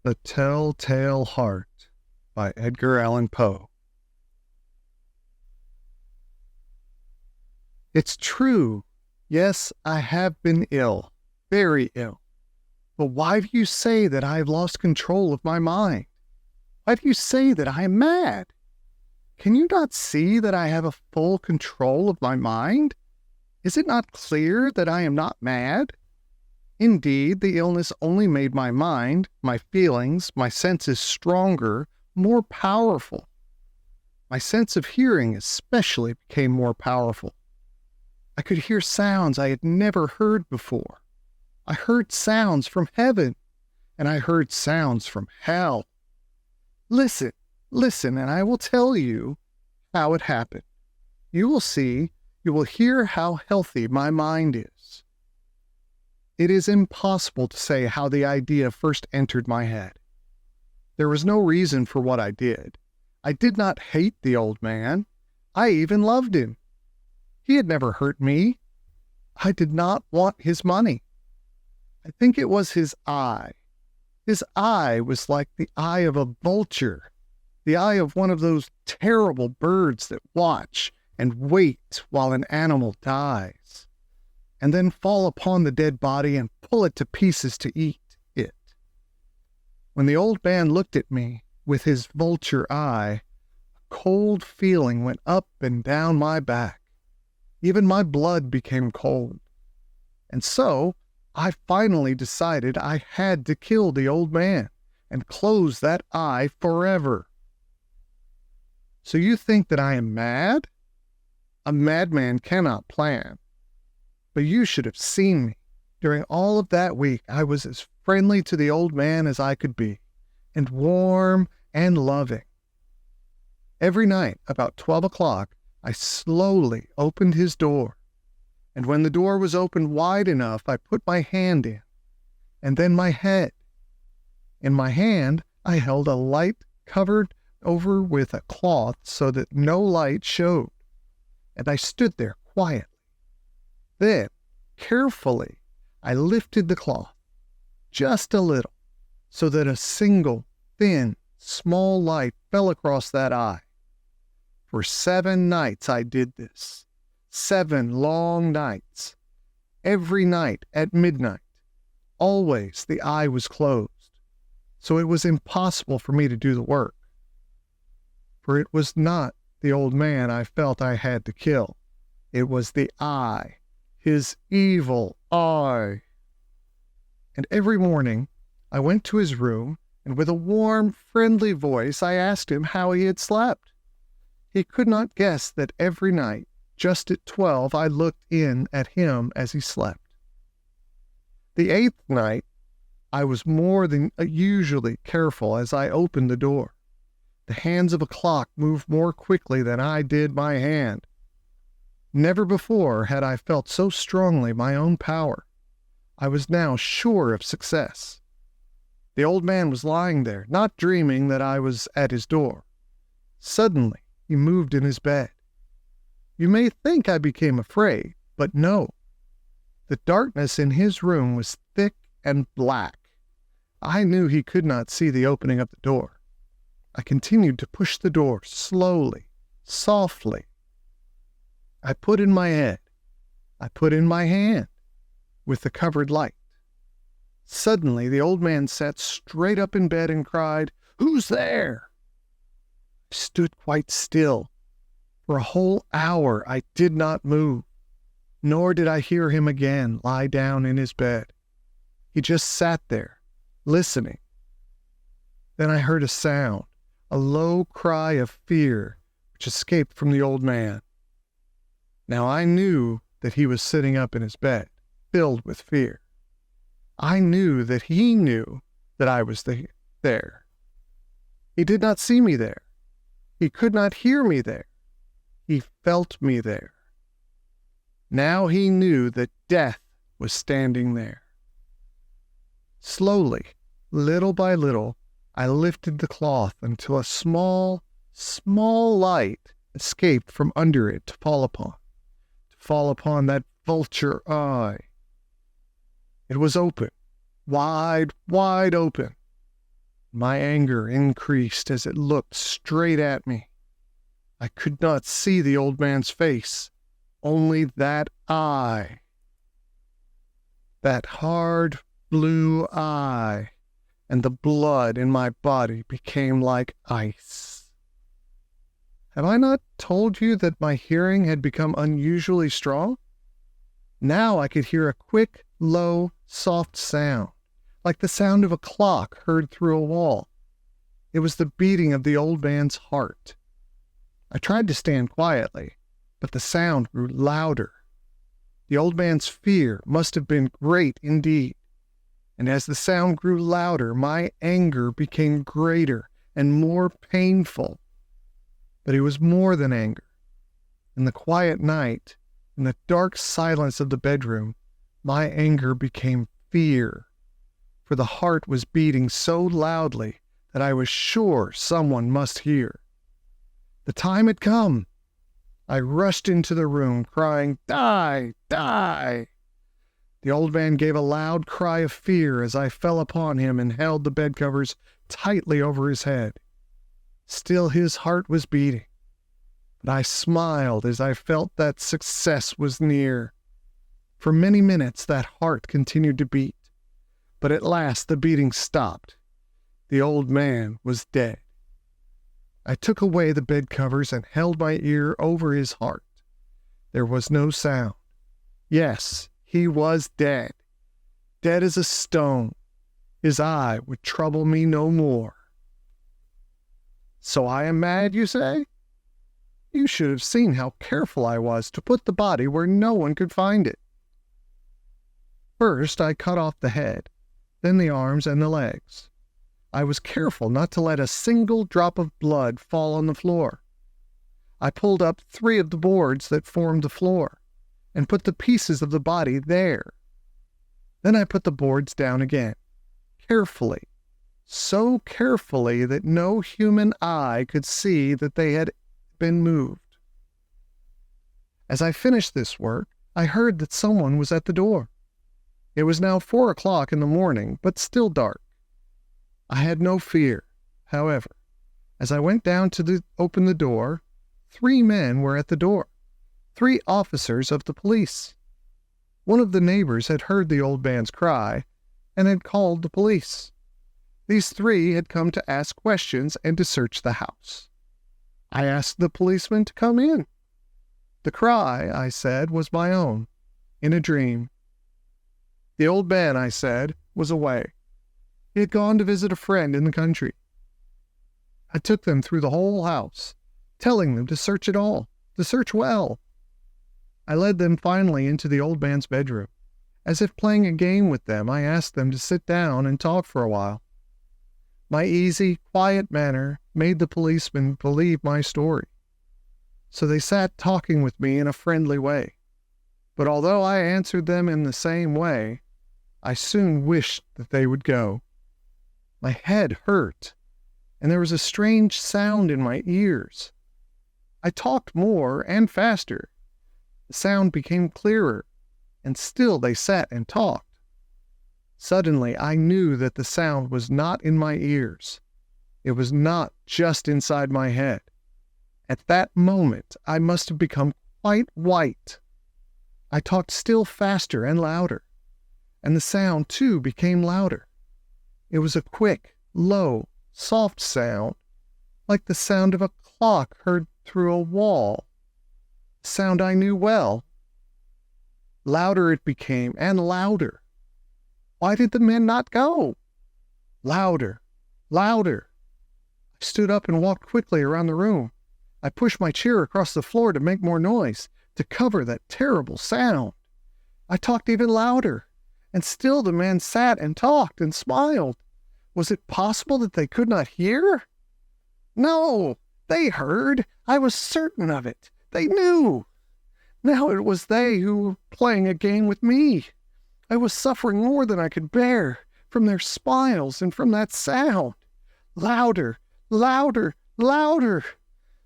The Telltale Heart by Edgar Allan Poe. It's true. Yes, I have been ill, very ill. But why do you say that I have lost control of my mind? Why do you say that I am mad? Can you not see that I have a full control of my mind? Is it not clear that I am not mad? Indeed, the illness only made my mind, my feelings, my senses stronger, more powerful. My sense of hearing especially became more powerful. I could hear sounds I had never heard before. I heard sounds from heaven, and I heard sounds from hell. Listen, and I will tell you how it happened. You will see, you will hear how healthy my mind is. It is impossible to say how the idea first entered my head. There was no reason for what I did. I did not hate the old man. I even loved him. He had never hurt me. I did not want his money. I think it was his eye. His eye was like the eye of a vulture, the eye of one of those terrible birds that watch and wait while an animal dies, and then fall upon the dead body and pull it to pieces to eat it. When the old man looked at me with his vulture eye, a cold feeling went up and down my back. Even my blood became cold. And so I finally decided I had to kill the old man and close that eye forever. So you think that I am mad? A madman cannot plan. But you should have seen me. During all of that week, I was as friendly to the old man as I could be, and warm and loving. Every night, about 12 o'clock, I slowly opened his door, and when the door was opened wide enough, I put my hand in, and then my head. In my hand, I held a light covered over with a cloth so that no light showed, and I stood there quietly. Then, carefully, I lifted the cloth, just a little, so that a single, thin, small light fell across that eye. For 7 nights I did this, 7 long nights. Every night at midnight, always the eye was closed, so it was impossible for me to do the work. For it was not the old man I felt I had to kill. It was the eye. His evil eye. And every morning I went to his room, and with a warm, friendly voice I asked him how he had slept. He could not guess that every night, just at 12, I looked in at him as he slept. The 8th night, I was more than usually careful as I opened the door. The hands of a clock moved more quickly than I did my hand. Never before had I felt so strongly my own power. I was now sure of success. The old man was lying there, not dreaming that I was at his door. Suddenly, he moved in his bed. You may think I became afraid, but no. The darkness in his room was thick and black. I knew he could not see the opening of the door. I continued to push the door slowly, softly. I put in my head. I put in my hand with the covered light. Suddenly, the old man sat straight up in bed and cried, "Who's there?" I stood quite still. For a whole hour I did not move, nor did I hear him again lie down in his bed. He just sat there, listening. Then I heard a sound, a low cry of fear, which escaped from the old man. Now I knew that he was sitting up in his bed, filled with fear. I knew that he knew that I was there. He did not see me there. He could not hear me there. He felt me there. Now he knew that death was standing there. Slowly, little by little, I lifted the cloth until a small light escaped from under it to fall upon that vulture eye. It was open, wide open. My anger increased as it looked straight at me. I could not see the old man's face, only that eye. That hard blue eye, and the blood in my body became like ice. Have I not told you that my hearing had become unusually strong? Now I could hear a quick, low, soft sound, like the sound of a clock heard through a wall. It was the beating of the old man's heart. I tried to stand quietly, but the sound grew louder. The old man's fear must have been great indeed, and as the sound grew louder, my anger became greater and more painful. But it was more than anger. In the quiet night, in the dark silence of the bedroom, my anger became fear, for the heart was beating so loudly that I was sure someone must hear. The time had come. I rushed into the room, crying, "Die! Die!" The old man gave a loud cry of fear as I fell upon him and held the bedcovers tightly over his head. Still his heart was beating, but I smiled as I felt that success was near. For many minutes that heart continued to beat, but at last the beating stopped. The old man was dead. I took away the bedcovers and held my ear over his heart. There was no sound. Yes, he was dead. Dead as a stone. His eye would trouble me no more. So I am mad, you say? You should have seen how careful I was to put the body where no one could find it. First, I cut off the head, then the arms and the legs. I was careful not to let a single drop of blood fall on the floor. I pulled up 3 of the boards that formed the floor and put the pieces of the body there. Then I put the boards down again, carefully, so carefully that no human eye could see that they had been moved. As I finished this work, I heard that someone was at the door. It was now 4 o'clock in the morning, but still dark. I had no fear, however. As I went down to open the door, 3 men were at the door, 3 officers of the police. One of the neighbors had heard the old man's cry and had called the police. These 3 had come to ask questions and to search the house. I asked the policeman to come in. The cry, I said, was my own, in a dream. The old man, I said, was away. He had gone to visit a friend in the country. I took them through the whole house, telling them to search it all, to search well. I led them finally into the old man's bedroom. As if playing a game with them, I asked them to sit down and talk for a while. My easy, quiet manner made the policemen believe my story. So they sat talking with me in a friendly way. But although I answered them in the same way, I soon wished that they would go. My head hurt, and there was a strange sound in my ears. I talked more and faster. The sound became clearer, and still they sat and talked. Suddenly I knew that the sound was not in my ears. It was not just inside my head. At that moment I must have become quite white. I talked still faster and louder, and the sound too became louder. It was a quick, low, soft sound, like the sound of a clock heard through a wall. A sound I knew well. Louder it became, and louder. Why did the men not go? Louder, louder. I stood up and walked quickly around the room. I pushed my chair across the floor to make more noise, to cover that terrible sound. I talked even louder, and still the men sat and talked and smiled. Was it possible that they could not hear? No, they heard. I was certain of it. They knew. Now it was they who were playing a game with me. I was suffering more than I could bear from their smiles and from that sound. Louder, louder, louder.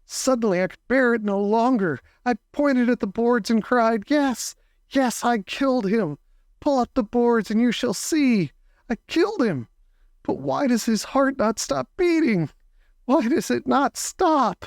Suddenly I could bear it no longer. I pointed at the boards and cried, "Yes, yes, I killed him. Pull up the boards and you shall see. I killed him. But why does his heart not stop beating? Why does it not stop?